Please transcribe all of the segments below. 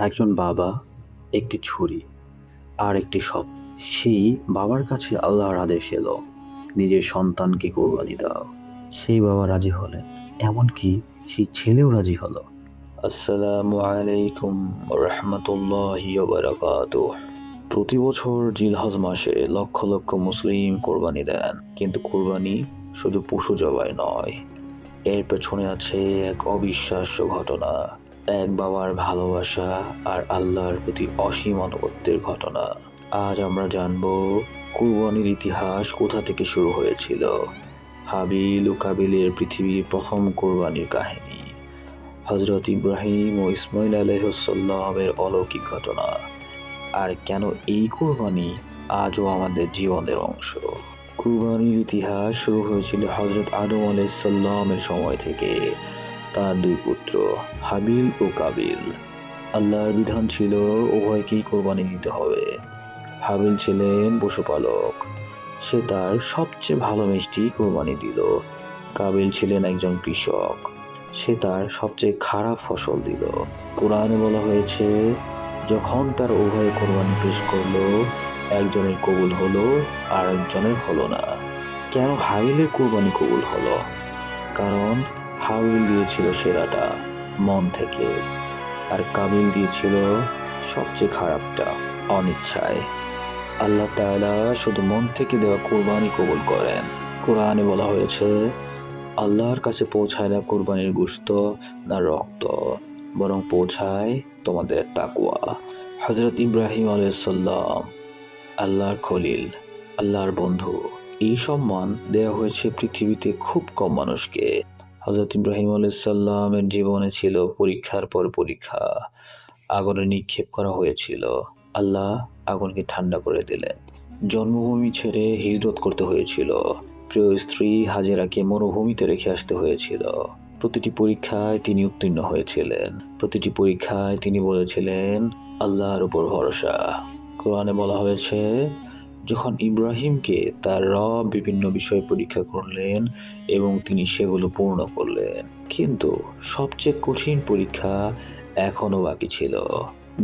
একজন বাবা, একটি ছুরি আর একটি স্বপ্ন। সেই বাবার কাছে আল্লাহর আদেশ এলো, নিজের সন্তানকে কোরবানি দাও। সেই বাবা রাজি হলেন, এমনকি সেই ছেলেও রাজি হলো। আসসালামু আলাইকুম রহমতুল্লাহি ওয়া বারাকাতুহু। প্রতি বছর জিলহজ মাসে লক্ষ লক্ষ মুসলিম কোরবানি দেন, কিন্তু কোরবানি শুধু পশু জবাই নয়, এর পেছনে আছে এক অবিশ্বাস্য ঘটনা, এক বাবার ভালোবাসা আর আল্লাহর প্রতি অসীম আনুগত্যের ঘটনা। আজ আমরা জানব কুরবানির ইতিহাস কোথা থেকে শুরু হয়েছিল, হাবিল ও কাবিলের পৃথিবীর প্রথম কোরবানির কাহিনী, হযরত ইব্রাহিম ও ইসমাইল আলাইহিসসালামের অলৌকিক ঘটনা, আর কেন এই কোরবানি আজও আমাদের জীবনের অংশ। কুরবানির ইতিহাস শুরু হয়েছিল হযরত আদম আলাইহিসসালামের সময় থেকে। তার দুই পুত্র হাবিল ও কাবিল। আল্লাহর বিধান ছিল উভয়কেই কোরবানি দিতে হবে। হাবিল ছিলেন পশুপালক, সে তার সবচেয়ে ভালো মিষ্টি কোরবানি দিল। কাবিল ছিলেন একজন কৃষক, সে তার সবচেয়ে খারাপ ফসল দিল। কোরআনে বলা হয়েছে, যখন তার উভয়ে কোরবানি পেশ করলো, একজনের কবুল হলো আর একজনের হলো না। কেন হাবিলের কোরবানি কবুল হলো? কারণ হাবিল দিয়েছিল সেরাটা, মন থেকে, আর কাবিল দিয়েছিল সবচেয়ে খারাপটা, অনিচ্ছায়। আল্লাহ তাআলা শুধু মন থেকে দেওয়া কোরবানি কবুল করেন। কোরআনে বলা হয়েছে, আল্লাহর কাছে পৌঁছায় না কোরবানির গোশত না রক্ত, বরং পৌঁছায় তোমাদের তাকওয়া। হযরত ইব্রাহিম আলাইহিসসালাম, আল্লাহর খলিল, আল্লাহর বন্ধু, এই সম্মান দেওয়া হয়েছে পৃথিবীতে খুব কম মানুষকে। হযরত ইব্রাহিম আলাইহিসসালামের জীবনে ছিল পরীক্ষার পর পরীক্ষা। আগুনে নিক্ষেপ করা হয়েছিল, আল্লাহ আগুনকে ঠান্ডা করে দিলেন। জন্মভূমি ছেড়ে হিজরত করতে হয়েছিল, প্রিয় স্ত্রী হাজেরাকে মরুভূমিতে রেখে আসতে হয়েছিল। প্রতিটি পরীক্ষায় তিনি উত্তীর্ণ হয়েছিলেন, প্রতিটি পরীক্ষায় তিনি বলেছিলেন আল্লাহর উপর ভরসা। কোরআনে বলা হয়েছে, যখন ইব্রাহিমকে তার রব বিভিন্ন বিষয়ে পরীক্ষা করলেন এবং তিনি সেগুলো পূর্ণ করলেন, কিন্তু সবচেয়ে কঠিন পরীক্ষা এখনো বাকি ছিল।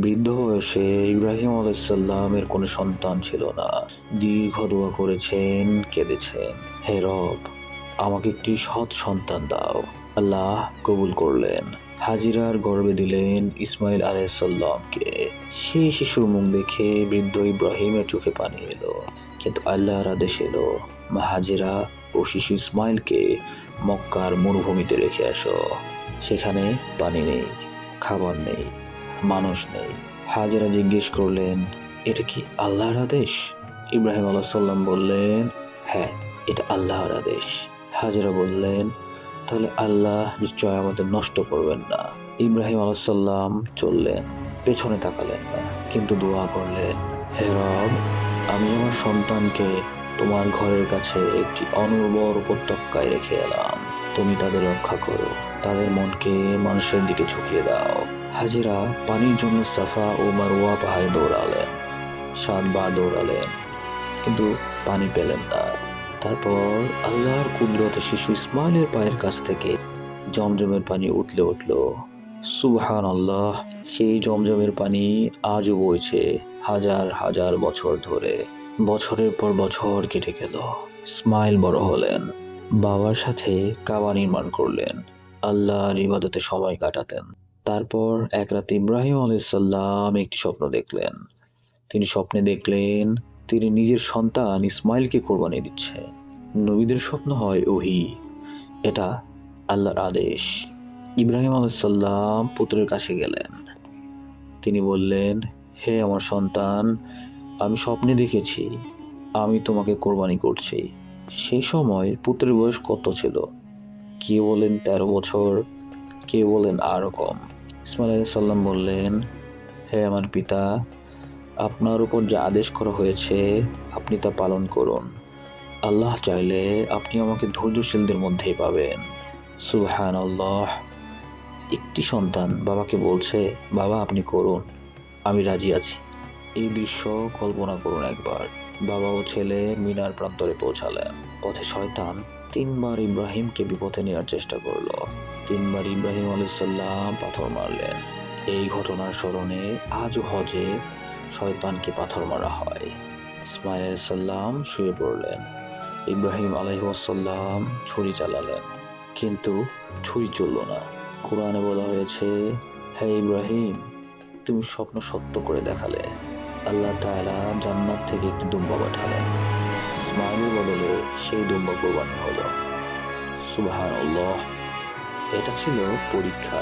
বৃদ্ধ বয়সে ইব্রাহিম আলাইহিসসালামের কোনো সন্তান ছিল না। দীর্ঘ দোয়া করেছেন, কেঁদেছেন, হে রব, আমাকে একটি সৎ সন্তান দাও। আল্লাহ কবুল করলেন, হাজিরার গর্ভে দিলেন ইসমাইল আলাইহিসসালামকে। সেই শিশুর মুখ দেখে বৃদ্ধ ইব্রাহিমের চোখে পানি এলো। কিন্তু আল্লাহর আদেশ এলো, মা হাজিরা ও শিশু ইসমাইলকে মক্কার মরুভূমিতে রেখে আসো। সেখানে পানি নেই, খাবার নেই, মানুষ নেই। হাজেরা জিজ্ঞেস করলেন, এটা কি আল্লাহর আদেশ? ইব্রাহিম আলাইহিসসালাম বললেন, হ্যাঁ, এটা আল্লাহর আদেশ। হাজেরা বললেন, তাহলে আল্লাহ নিশ্চয় আমাদের নষ্ট করবেন না। ইব্রাহিম আলাইহিসসালাম চললেন, পেছনে তাকালেন না, কিন্তু দোয়া করলেন, হে রব, আমি আমার সন্তানকে তোমার ঘরের কাছে একটি অনুর্বর উপত্যকায় রেখে এলাম। তুমি তাদের রক্ষা করো, তাদের মনকে মানুষের দিকে ঝুঁকিয়ে দাও। হাজেরা পানির জন্য সাফা ও মারওয়া পাহাড়ে দৌড়ালেন, 7 বার দৌড়ালেন, কিন্তু পানি পেলেন না। তারপর আল্লাহর কুদরতে শিশু ইসমাইলের পায়ের কাছ থেকে জমজমের পানি উতলে উঠল। সুবহানাল্লাহ, সেই জমজমের পানি আজও বইছে হাজার হাজার বছর ধরে। বছরের পর বছর কেটে গেল, ইসমাইল বড় হলেন, বাবার সাথে কাবা নির্মাণ করলেন, আল্লাহর ইবাদতে সময় কাটাতেন। তারপর এক রাত ইব্রাহিম আলাইহিসসালাম একটি স্বপ্ন দেখলেন। তিনি স্বপ্নে দেখলেন তিনি নিজের সন্তান ইসমাইলকে কোরবানি দিচ্ছে। নবীদের স্বপ্ন হয় ওহী, এটা আল্লাহর আদেশ। ইব্রাহিম আলাইহিসসালাম পুত্রের কাছে গেলেন। তিনি বললেন, হে আমার সন্তান, আমি স্বপ্নে দেখেছি আমি তোমাকে কোরবানি করছি। সেই সময় পুত্রের বয়স কত ছিল? কেউ বলেন 13 বছর, কেউ বলেন আরো কম। ইসমাইল আলাইহিস সালাম বললেন, হে আমার পিতা, আপনার উপর যা আদেশ করা হয়েছে আপনি তা পালন করুন। আল্লাহ চাইলে আপনি আমাকে ধৈর্যশীলদের মধ্যেই পাবেন। সুবহানাল্লাহ। একটি সন্তান বাবাকে বলছে, বাবা আপনি করুন, আমি রাজি আছি। এই দৃশ্য কল্পনা করুন একবার। বাবা ও ছেলে মিনার প্রান্তরে পৌঁছালেন। পথে শয়তান 3 বার ইব্রাহিমকে বিপথে নেওয়ার চেষ্টা করলো। 3 বার ইব্রাহিম আলাইহিস সালাম পাথর মারলেন, এই ঘটনার স্মরণে আজও হজে শয়তানকে পাথর মারা হয়। ইসমাইল আলাইহিস সালাম শুয়ে পড়লেন, ইব্রাহিম আলাইহিসসালাম ছুরি চালালেন, কিন্তু ছুরি চলল না। কোরআনে বলা হয়েছে, হে ইব্রাহিম, তুমি স্বপ্ন সত্য করে দেখালে। আল্লাহ তাআলা জান্নাত থেকে একটি দুম্বা পাঠালেন। ইসমাইলের বদলে সেই দুম্বা কোরবানি হলো। সুবহানাল্লাহ। এটা ছিল পরীক্ষা।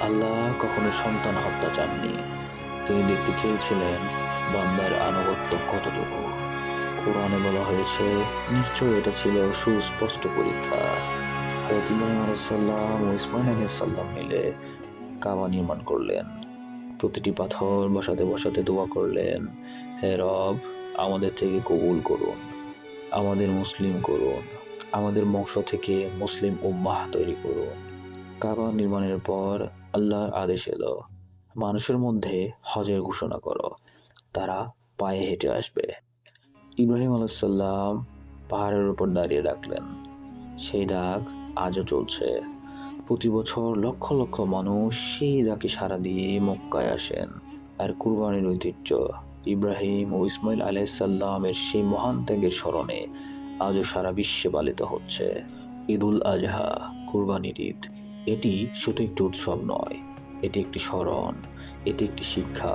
আল্লাহ কখনো সন্তান হত্যা চাননি। তিনি দেখতে চেয়েছিলেন বান্দার আনুগত্য কতটুকু। কোরআনে বলা হয়েছে, নিশ্চয় এটা ছিল সুস্পষ্ট পরীক্ষা। হযরত ইব্রাহিম আলাইহিস সালাম ও ইসমাইল আলাইহিস সালাম মিলে কাবা নির্মাণ করলেন। প্রতিটি পাথর বসাতে বসাতে দোয়া করলেন, হে রব, আমাদের থেকে কবুল করুন, আমাদের মুসলিম করুন, আমাদের বংশ থেকে মুসলিম উম্মাহ তৈরি করুন। কাবা নির্মাণের পর আল্লাহর আদেশ এলো, মানুষের মধ্যে হজের ঘোষণা করো, তারা পায়ে হেঁটে আসবে। ইব্রাহিম আলাইহিস সালাম পাহাড়ের উপর দাঁড়িয়ে ডাকলেন। সেই ডাক আজও চলছে। প্রতি বছর লক্ষ লক্ষ মানুষ সেই ডাকে সাড়া দিয়ে মক্কায় আসেন। আর কুরবানির ঐতিহ্য, ইব্রাহিম ও ইসমাইল আলাইহিস সালামের সেই মহান ত্যাগের স্মরণে আজও সারা বিশ্বে পালিত হচ্ছে। ঈদুল আজহা, কুরবানির ঈদ, এটি শুধু একটি উৎসব নয়, এটি একটি স্মরণ, এটি একটি শিক্ষা।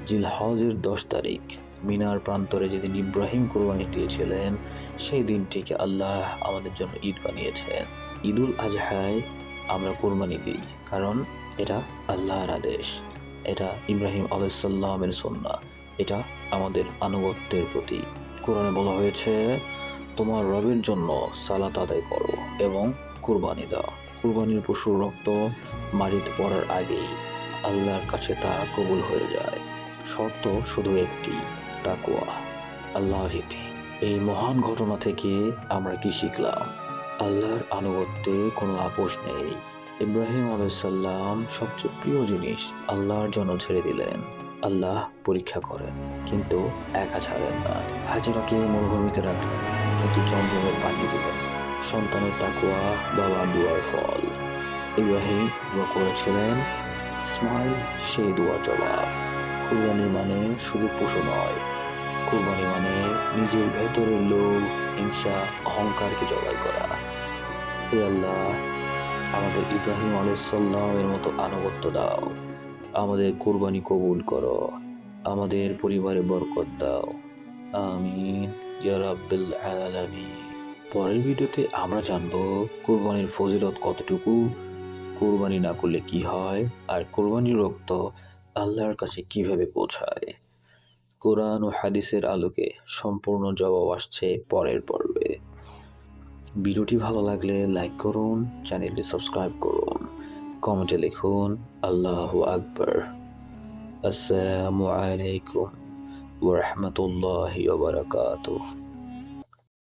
জিলহজের 10 তারিখ মিনার প্রান্তরে যেদিন ইব্রাহিম কুরবানি দিয়েছিলেন, সেই দিনটিকে আল্লাহ আমাদের জন্য ঈদ বানিয়েছেন। ঈদুল আজহায় আমরা কুরবানি দিই, কারণ এটা আল্লাহর আদেশ, এটা ইব্রাহিম আলাইহিস সালামের সুন্নাহ, এটা আমাদের আনুগত্যের প্রতীক। কোরআনে বলা হয়েছে, তোমার রবের জন্য সালাত আদায় করো এবং কুরবানি দাও। কুরবানির পশুর রক্ত মাটিতে পড়ার আগেই আল্লাহর কাছে তা কবুল হয়ে যায়। শর্ত শুধু একটি, তাকওয়া, আল্লাহর ভীতি। এই মহান ঘটনা থেকে আমরা কি শিখলাম? আল্লাহর আনুগত্যে কোনো আপোষ নেই। ইব্রাহিম আলাইহিস সালাম সবচেয়ে প্রিয় জিনিস আল্লাহর জন্য ছেড়ে দিলেন। আল্লাহ পরীক্ষা করেন, কিন্তু একা ছাড়েন না। হাজেরাকে মরুভূমিতে রাখলেন, কিন্তু জমজমের পানি দিলেন। সন্তানের তাকওয়া বাবার দুয়ার ফল। ইব্রাহিম দোয়া করেছিলেন, ইসমাইল সেই দুয়ার জবাব। কুরবানি মানে শুধু পশু নয়, কুরবানি মানে নিজের ভেতরের লোভ, হিংসা, অহংকারকে জবাই করা। হে আল্লাহ, আমাদের ইব্রাহিম আলাইহিস সালামের মতো আনুগত্য দাও, আমাদের কুরবানি কবুল করো, আমাদের পরিবারে বরকত দাও। আমিন ইয়া রাব্বিল আলামিন। পরের ভিডিওতে আমরা জানবো কুরবানির ফজিলত কতটুকু, কুরবানি না করলে কি হয়, আর কুরবানির রক্ত আল্লাহর কাছে কিভাবে পৌঁছায়। কোরআন ও হাদিসের আলোকে সম্পূর্ণ জবাব আসছে পরের পর্বে। ভিডিওটি ভালো লাগলে লাইক করুন, চ্যানেলটি সাবস্ক্রাইব করুন, কমেন্টে লিখুন আল্লাহু আকবার। আসসালামু আলাইকুম ওয়া রাহমাতুল্লাহি ওয়া বারাকাতুহু।